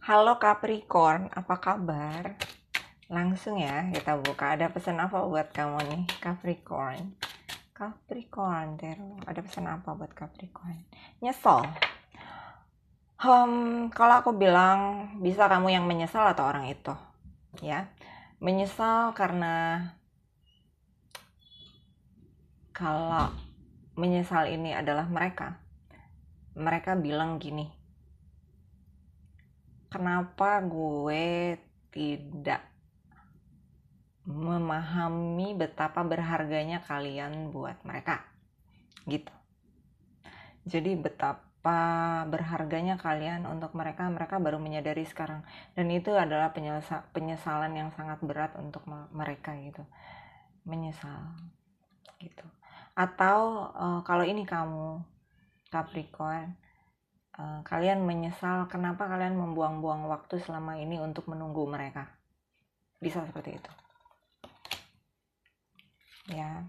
Halo Capricorn, apa kabar? Langsung ya kita buka. Ada pesan apa buat kamu nih, Capricorn? Capricorn, Tero. Ada pesan apa buat Capricorn? Nyesel. Kalau aku bilang bisa kamu yang menyesal atau orang itu, ya. Menyesal karena kalau menyesal ini adalah mereka. Mereka bilang gini, kenapa gue tidak memahami betapa berharganya kalian buat mereka gitu. Jadi betapa berharganya kalian untuk mereka, mereka baru menyadari sekarang, dan itu adalah penyesalan yang sangat berat untuk mereka gitu, menyesal gitu. Atau kalau ini kamu Capricorn, kalian menyesal kenapa kalian membuang-buang waktu selama ini untuk menunggu mereka, bisa seperti itu ya.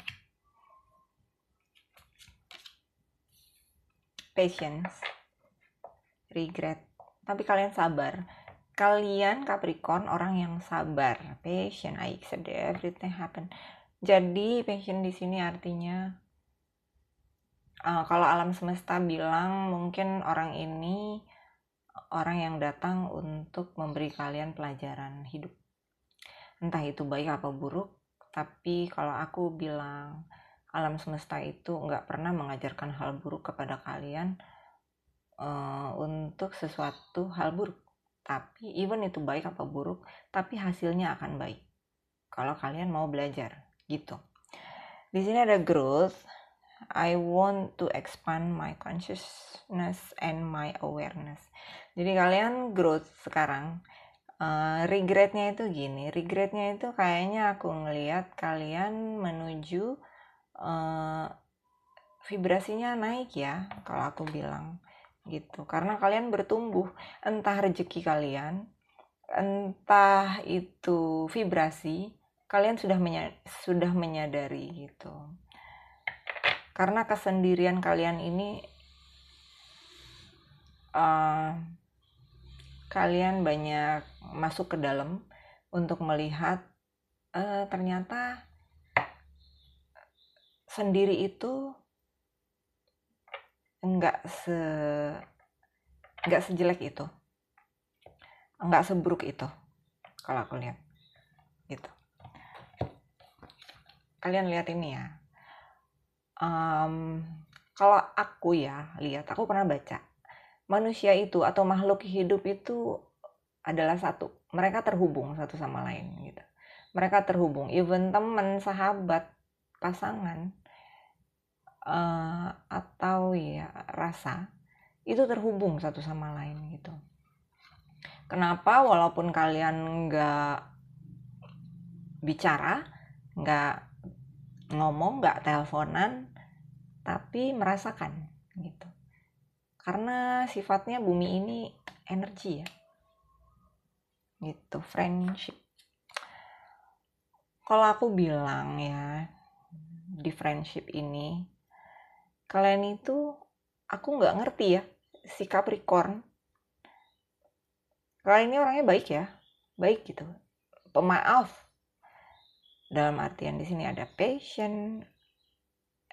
Patience, regret, tapi kalian sabar. Kalian Capricorn orang yang sabar, patient. I accept everything happen. Jadi patient di sini artinya kalau alam semesta bilang mungkin orang ini orang yang datang untuk memberi kalian pelajaran hidup, entah itu baik apa buruk. Tapi kalau aku bilang alam semesta itu nggak pernah mengajarkan hal buruk kepada kalian untuk sesuatu hal buruk. Tapi even itu baik apa buruk, tapi hasilnya akan baik kalau kalian mau belajar gitu. Di sini ada growth. I want to expand my consciousness and my awareness. Jadi kalian growth sekarang. Regretnya itu gini, regretnya itu kayaknya aku ngelihat kalian menuju vibrasinya naik ya, kalau aku bilang gitu, karena kalian bertumbuh, entah rezeki kalian, entah itu vibrasi kalian sudah menyadari gitu. Karena kesendirian kalian ini kalian banyak masuk ke dalam untuk melihat ternyata sendiri itu nggak sejelek itu, nggak seburuk itu kalau aku lihat gitu. Kalian lihat ini ya, kalau aku ya lihat, aku pernah baca manusia itu atau makhluk hidup itu adalah satu, mereka terhubung satu sama lain gitu. Mereka terhubung, even teman, sahabat, pasangan, atau ya rasa, itu terhubung satu sama lain gitu. Kenapa walaupun kalian nggak bicara, nggak ngomong, nggak teleponan, tapi merasakan gitu. Karena sifatnya bumi ini energi ya gitu, friendship. Kalau aku bilang ya, di friendship ini kalian itu, aku nggak ngerti ya, si Capricorn, kalian ini orangnya baik ya, baik gitu, pemaaf, dalam artian di sini ada passion.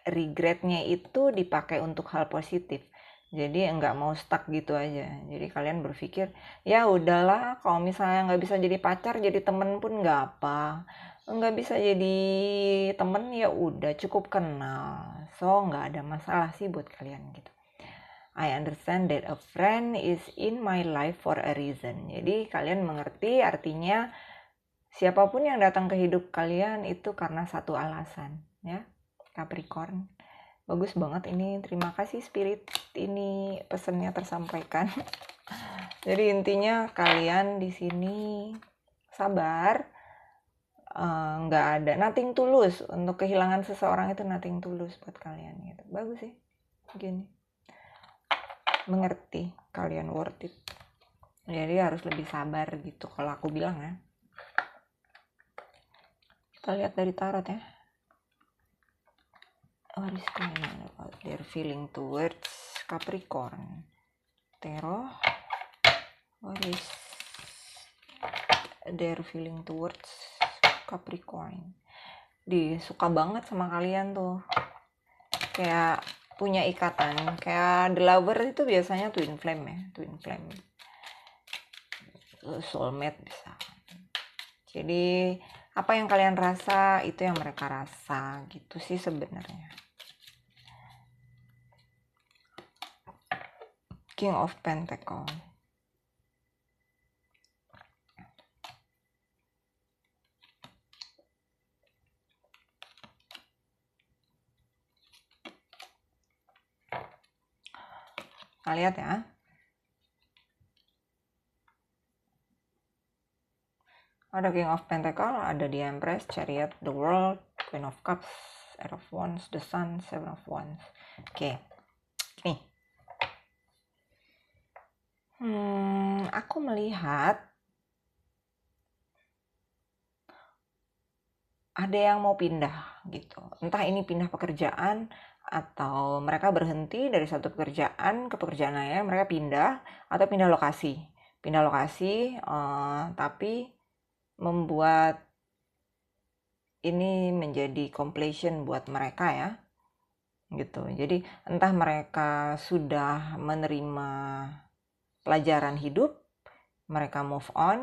Regretnya itu dipakai untuk hal positif, jadi nggak mau stuck gitu aja. Jadi kalian berpikir ya udahlah, kalau misalnya nggak bisa jadi pacar, jadi temen pun nggak apa, nggak bisa jadi temen ya udah cukup kenal, so nggak ada masalah sih buat kalian gitu. I understand that a friend is in my life for a reason. Jadi kalian mengerti artinya siapapun yang datang ke hidup kalian itu karena satu alasan ya, Capricorn. Bagus banget ini, terima kasih Spirit, ini pesannya tersampaikan. Jadi intinya kalian di sini sabar, nggak ada nothing tulus untuk kehilangan seseorang, itu nothing tulus buat kalian gitu. Bagus sih gini, mengerti kalian worth it, jadi harus lebih sabar gitu kalau aku bilang ya. Kita lihat dari tarot ya, what is going on about their feeling towards Capricorn. Tarot, what is their feeling towards Capricorn? Suka banget sama kalian tuh, kayak punya ikatan. Kayak The Lover itu biasanya twin flame ya, twin flame, soulmate bisa. Jadi apa yang kalian rasa itu yang mereka rasa gitu sih sebenarnya. King of Pentacle. Nah, lihat ya. Ada King of Pentacle, ada The Empress, Chariot, The World, Queen of Cups, Eight of Wands, The Sun, Seven of Wands. Oke. Nih. Aku melihat ada yang mau pindah gitu. Entah ini pindah pekerjaan atau mereka berhenti dari satu pekerjaan ke pekerjaan lainnya, mereka pindah atau pindah lokasi. Pindah lokasi, tapi membuat ini menjadi completion buat mereka ya. Gitu. Jadi entah mereka sudah menerima pelajaran hidup, mereka move on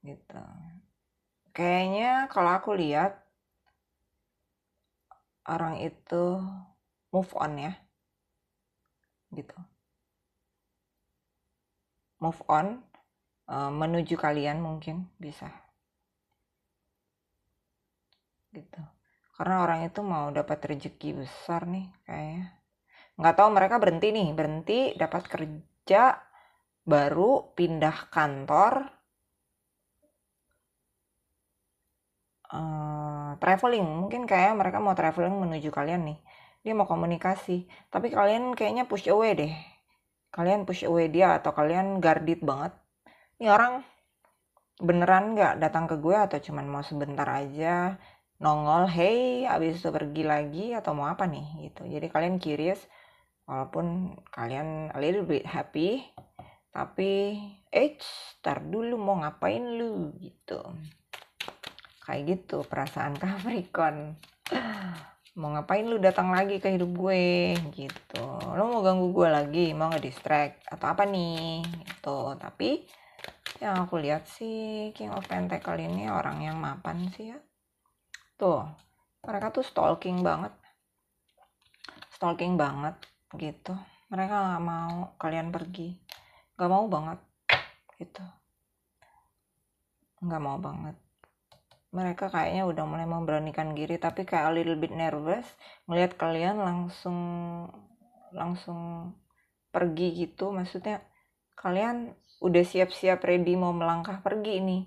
gitu. Kayaknya kalau aku lihat orang itu move on ya. Gitu. Move on menuju kalian mungkin bisa. Gitu. Karena orang itu mau dapat rezeki besar nih kayaknya. Nggak tahu mereka berhenti dapat kerja baru, pindah kantor, traveling, mungkin kayak mereka mau traveling menuju kalian nih, dia mau komunikasi, tapi kalian kayaknya push away deh, kalian push away dia atau kalian guarded banget, ini orang beneran nggak datang ke gue atau cuman mau sebentar aja nongol, hey, abis itu pergi lagi atau mau apa nih gitu. Jadi kalian curious, walaupun kalian a little bit happy, tapi tar dulu mau ngapain lu gitu. Kayak gitu perasaan Capricorn. Mau ngapain lu datang lagi ke hidup gue gitu. Lu mau ganggu gue lagi, mau nge-distract atau apa nih gitu. Tapi yang aku lihat sih King of Pentacle ini orang yang mapan sih ya. Tuh, mereka tuh stalking banget gitu. Mereka gak mau kalian pergi, gak mau banget gitu, gak mau banget. Mereka kayaknya udah mulai memberanikan diri, tapi kayak a little bit nervous ngelihat kalian langsung pergi gitu. Maksudnya kalian udah siap-siap ready mau melangkah pergi nih,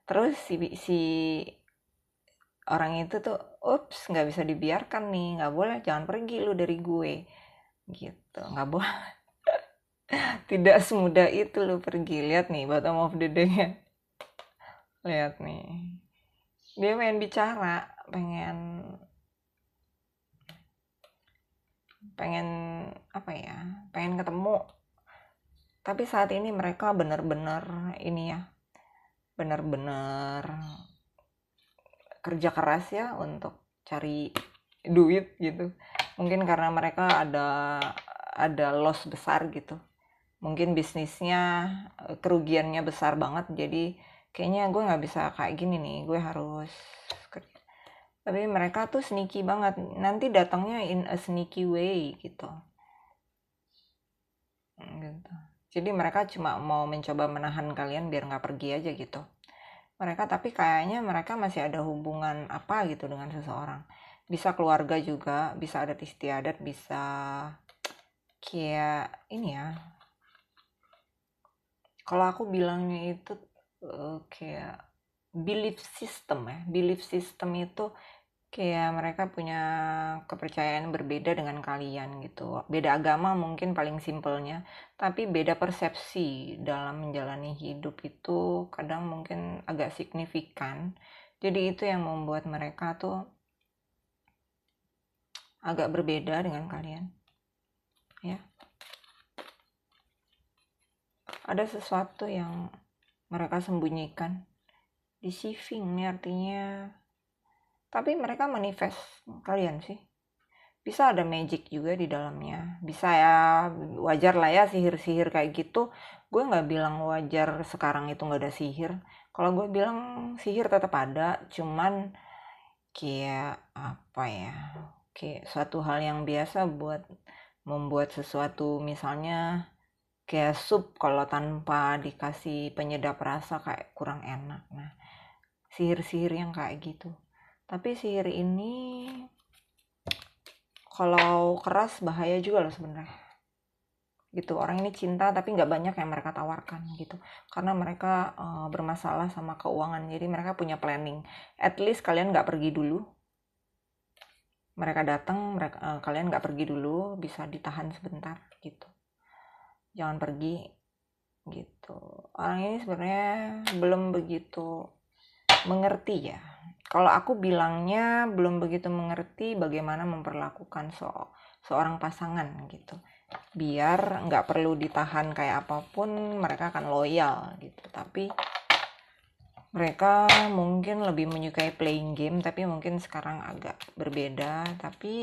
terus si orang itu tuh ups, nggak bisa dibiarkan nih, nggak boleh, jangan pergi lu dari gue gitu, nggak boleh. Tidak semudah itu lu pergi. Lihat nih bottom of the deck-nya, lihat nih, dia pengen bicara, pengen apa ya, pengen ketemu, tapi saat ini mereka bener-bener ini ya, bener-bener kerja keras ya untuk cari duit gitu. Mungkin karena mereka ada loss besar gitu, mungkin bisnisnya kerugiannya besar banget, jadi kayaknya gue nggak bisa kayak gini nih, gue harus kerja. Tapi mereka tuh sneaky banget, nanti datangnya in a sneaky way gitu. Jadi mereka cuma mau mencoba menahan kalian biar nggak pergi aja gitu. Mereka tapi kayaknya mereka masih ada hubungan apa gitu dengan seseorang. Bisa keluarga juga, bisa adat istiadat, bisa kayak ini ya. Kalau aku bilangnya itu kayak belief system ya. Belief system itu kayak mereka punya kepercayaan berbeda dengan kalian gitu. Beda agama mungkin paling simpelnya, tapi beda persepsi dalam menjalani hidup itu kadang mungkin agak signifikan. Jadi itu yang membuat mereka tuh agak berbeda dengan kalian. Ya. Ada sesuatu yang mereka sembunyikan. Deceiving nih artinya. Tapi mereka manifest kalian sih. Bisa ada magic juga di dalamnya. Bisa ya, wajar lah ya sihir-sihir kayak gitu. Gue nggak bilang wajar sekarang itu nggak ada sihir. Kalau gue bilang sihir tetap ada, cuman kayak apa ya? Kayak suatu hal yang biasa buat membuat sesuatu, misalnya kayak sup kalau tanpa dikasih penyedap rasa kayak kurang enak. Nah, sihir-sihir yang kayak gitu. Tapi sihir ini kalau keras bahaya juga loh sebenarnya. Gitu, orang ini cinta tapi nggak banyak yang mereka tawarkan gitu. Karena mereka bermasalah sama keuangan, jadi mereka punya planning. At least kalian nggak pergi dulu. Mereka datang, kalian nggak pergi dulu, bisa ditahan sebentar gitu. Jangan pergi gitu. Orang ini sebenarnya belum begitu mengerti ya. Kalau aku bilangnya belum begitu mengerti bagaimana memperlakukan seorang pasangan gitu. Biar nggak perlu ditahan kayak apapun, mereka akan loyal gitu. Tapi mereka mungkin lebih menyukai playing game, tapi mungkin sekarang agak berbeda. Tapi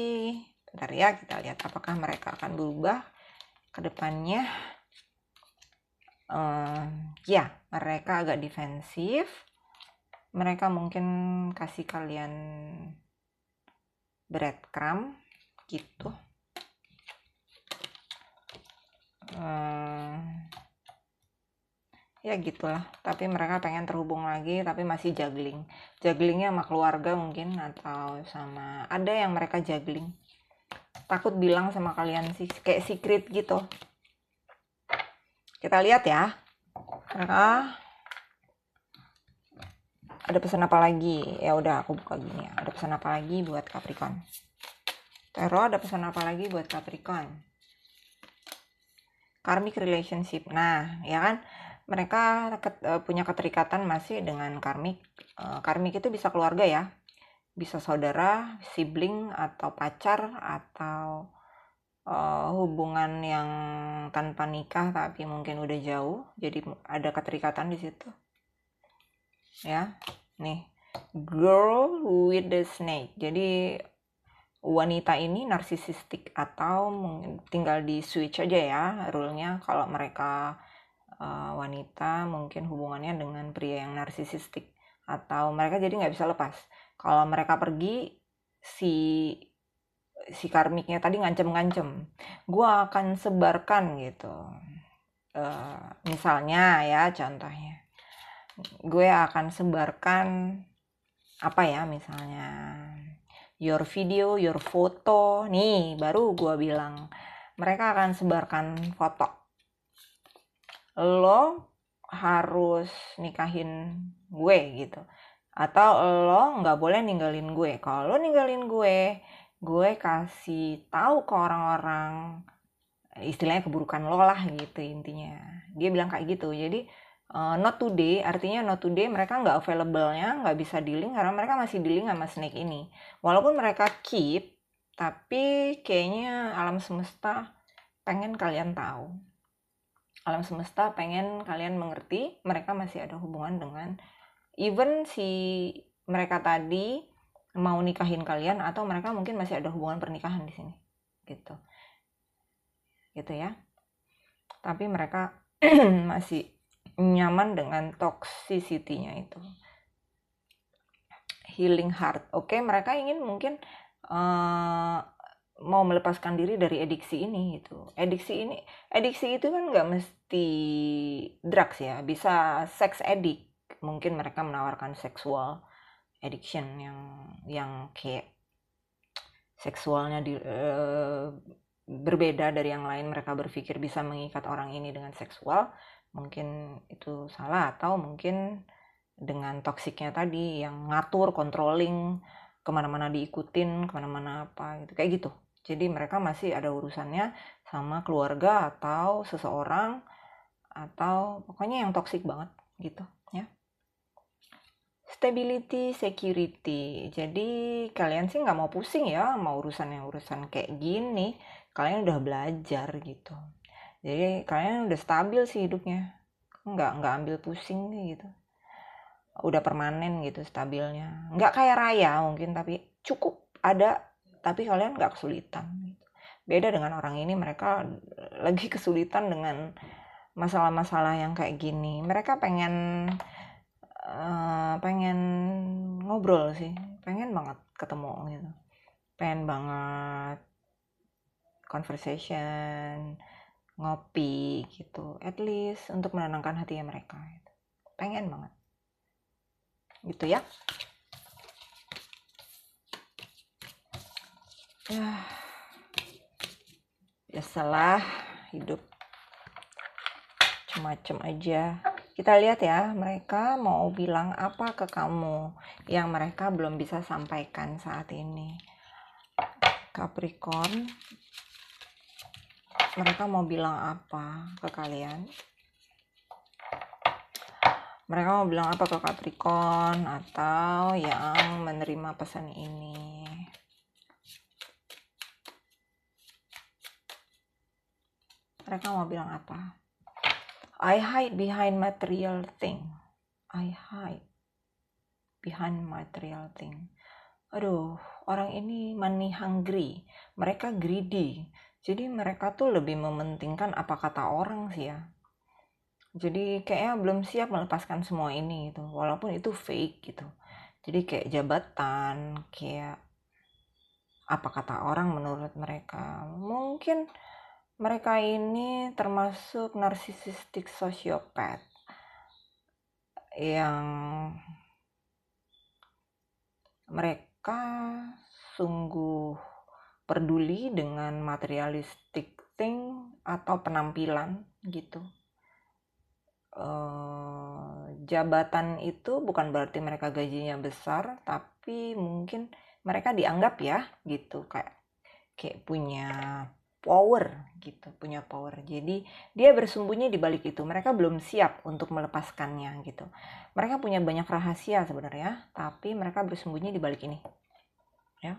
bentar ya, kita lihat apakah mereka akan berubah ke depannya. Ya, mereka agak defensif. Mereka mungkin kasih kalian breadcrumb gitu. Ya gitulah, tapi mereka pengen terhubung lagi, tapi masih jugglingnya sama keluarga mungkin, atau sama ada yang mereka juggling, takut bilang sama kalian sih, kayak secret gitu. Kita lihat ya, mereka ada pesan apa lagi. Ya udah, aku buka gini ya. Ada pesan apa lagi buat Capricorn? Tarot, ada pesan apa lagi buat Capricorn? Karmic relationship. Nah, ya kan, mereka punya keterikatan masih dengan karmic. Karmic itu bisa keluarga ya, bisa saudara, sibling, atau pacar, atau hubungan yang tanpa nikah tapi mungkin udah jauh, jadi ada keterikatan di situ ya. Nih, girl with the snake, jadi wanita ini narsisistik, atau tinggal di switch aja ya rule-nya. Kalau mereka wanita mungkin hubungannya dengan pria yang narsisistik, atau mereka jadi nggak bisa lepas. Kalau mereka pergi, si karmiknya tadi ngancem-ngancem, gue akan sebarkan gitu. Misalnya ya, contohnya gue akan sebarkan apa ya, misalnya your video, your foto. Nih baru gue bilang mereka akan sebarkan foto, lo harus nikahin gue gitu, atau lo nggak boleh ninggalin gue. Kalau lo ninggalin gue kasih tahu ke orang-orang, istilahnya keburukan lo lah gitu intinya. Dia bilang kayak gitu. Jadi not today, artinya not today mereka nggak available-nya, nggak bisa dealing karena mereka masih dealing sama snake ini. Walaupun mereka keep, tapi kayaknya alam semesta pengen kalian tahu. Alam semesta pengen kalian mengerti mereka masih ada hubungan dengan, even si mereka tadi mau nikahin kalian, atau mereka mungkin masih ada hubungan pernikahan di sini gitu ya. Tapi mereka masih nyaman dengan toxicity-nya itu. Healing heart. Oke, mereka ingin mungkin mau melepaskan diri dari adiksi ini gitu. Adiksi itu kan nggak mesti drugs ya, bisa sex addict. Mungkin mereka menawarkan sexual addiction yang kayak seksualnya berbeda dari yang lain. Mereka berpikir bisa mengikat orang ini dengan seksual, mungkin itu salah. Atau mungkin dengan toksiknya tadi yang ngatur, controlling, kemana-mana diikutin, kemana-mana apa gitu, kayak gitu. Jadi mereka masih ada urusannya sama keluarga atau seseorang, atau pokoknya yang toksik banget gitu ya. Stability, security. Jadi kalian sih nggak mau pusing ya mau urusan kayak gini. Kalian udah belajar gitu. Jadi kalian udah stabil sih hidupnya, nggak ambil pusing gitu, udah permanen gitu stabilnya. Nggak kayak Raya mungkin, tapi cukup ada, tapi kalian nggak kesulitan gitu. Beda dengan orang ini, mereka lagi kesulitan dengan masalah-masalah yang kayak gini. Mereka pengen ngobrol sih, pengen banget ketemu gitu, pengen banget conversation, ngopi gitu, at least untuk menenangkan hatinya mereka gitu. Pengen banget gitu ya. Biasalah hidup macam aja. Kita lihat ya, mereka mau bilang apa ke kamu yang mereka belum bisa sampaikan saat ini. Capricorn, mereka mau bilang apa ke kalian? Mereka mau bilang apa ke Capricorn atau yang menerima pesan ini? Mereka mau bilang apa? I hide behind material thing. I hide behind material thing. Aduh, orang ini money hungry. Mereka greedy. Jadi mereka tuh lebih mementingkan apa kata orang sih ya. Jadi kayaknya belum siap melepaskan semua ini gitu. Walaupun itu fake gitu. Jadi kayak jabatan, kayak apa kata orang menurut mereka. Mungkin mereka ini termasuk narcissistic sociopath yang mereka sungguh peduli dengan materialistic thing atau penampilan gitu. Jabatan itu bukan berarti mereka gajinya besar, tapi mungkin mereka dianggap ya gitu, kayak punya power gitu, punya power. Jadi dia bersembunyi di balik itu. Mereka belum siap untuk melepaskannya gitu. Mereka punya banyak rahasia sebenarnya, tapi mereka bersembunyi di balik ini. Ya.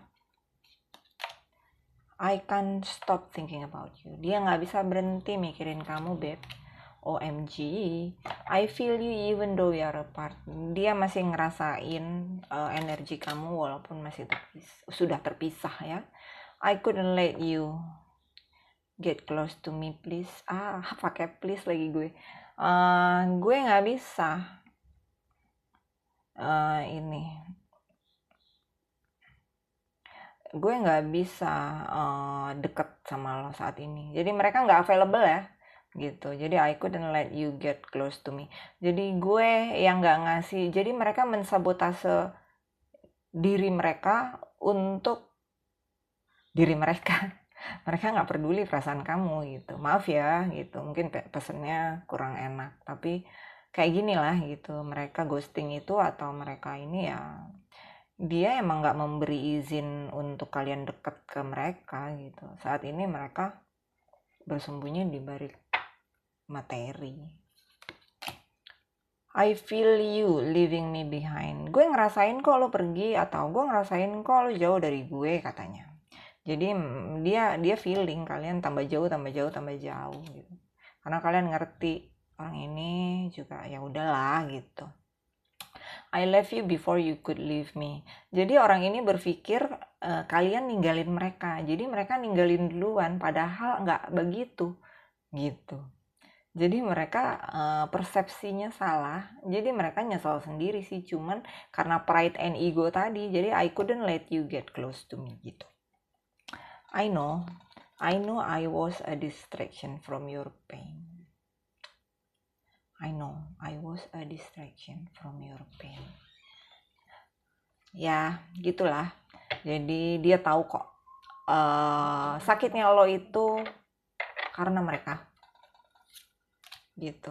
I can't stop thinking about you. Dia nggak bisa berhenti mikirin kamu, babe. OMG, I feel you even though we are apart. Dia masih ngerasain energi kamu walaupun masih sudah terpisah ya. I couldn't let you get close to me please. Pakai please lagi gue. Gue nggak bisa gue nggak bisa deket sama lo saat ini. Jadi mereka nggak available ya gitu. Jadi I couldn't let you get close to me. Jadi gue yang nggak ngasih. Jadi mereka mensabotase diri mereka untuk diri mereka. Mereka nggak peduli perasaan kamu gitu. Maaf ya gitu, mungkin pesennya kurang enak, tapi kayak gini lah gitu. Mereka ghosting itu atau mereka ini ya, dia emang nggak memberi izin untuk kalian deket ke mereka gitu. Saat ini mereka bersembunyi di balik materi. I feel you leaving me behind. Gue ngerasain kok lo pergi, atau gue ngerasain kok lo jauh dari gue katanya. Jadi dia feeling kalian tambah jauh gitu. Karena kalian ngerti orang ini juga ya udahlah gitu. I left you before you could leave me. Jadi orang ini berpikir kalian ninggalin mereka. Jadi mereka ninggalin duluan, padahal nggak begitu gitu. Jadi mereka persepsinya salah. Jadi mereka nyesal sendiri sih, cuman karena pride and ego tadi. Jadi I couldn't let you get close to me gitu. I know I was a distraction from your pain. I know I was a distraction from your pain. Ya, gitulah. Jadi dia tahu kok sakitnya lo itu karena mereka. Gitu.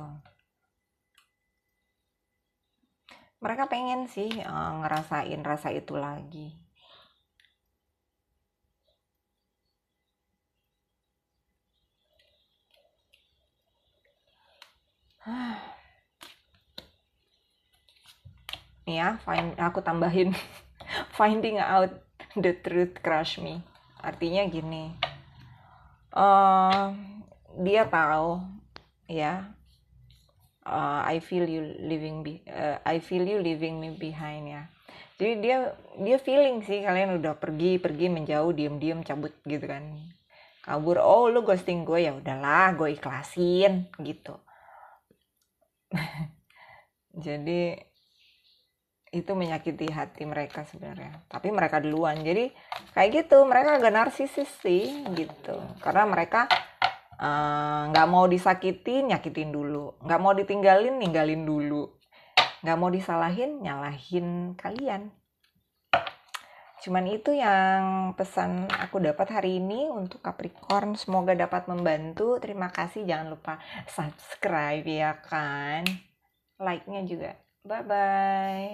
Mereka pengen sih ngerasain rasa itu lagi. Nih ya, aku tambahin finding out the truth crush me. Artinya gini, dia tahu ya, I feel you leaving me behind ya. Jadi dia feeling sih kalian udah pergi menjauh, diem cabut gitu kan, kabur. Oh lu ghosting gue, ya udahlah gue ikhlasin gitu. Jadi itu menyakiti hati mereka sebenarnya, tapi mereka duluan. Jadi kayak gitu, mereka agak narsisis sih gitu, karena mereka nggak mau disakitin, nyakitin dulu, nggak mau ditinggalin, ninggalin dulu, nggak mau disalahin, nyalahin kalian. Cuman itu yang pesan aku dapat hari ini untuk Capricorn. Semoga dapat membantu. Terima kasih, jangan lupa subscribe ya kan, like-nya juga. Bye bye.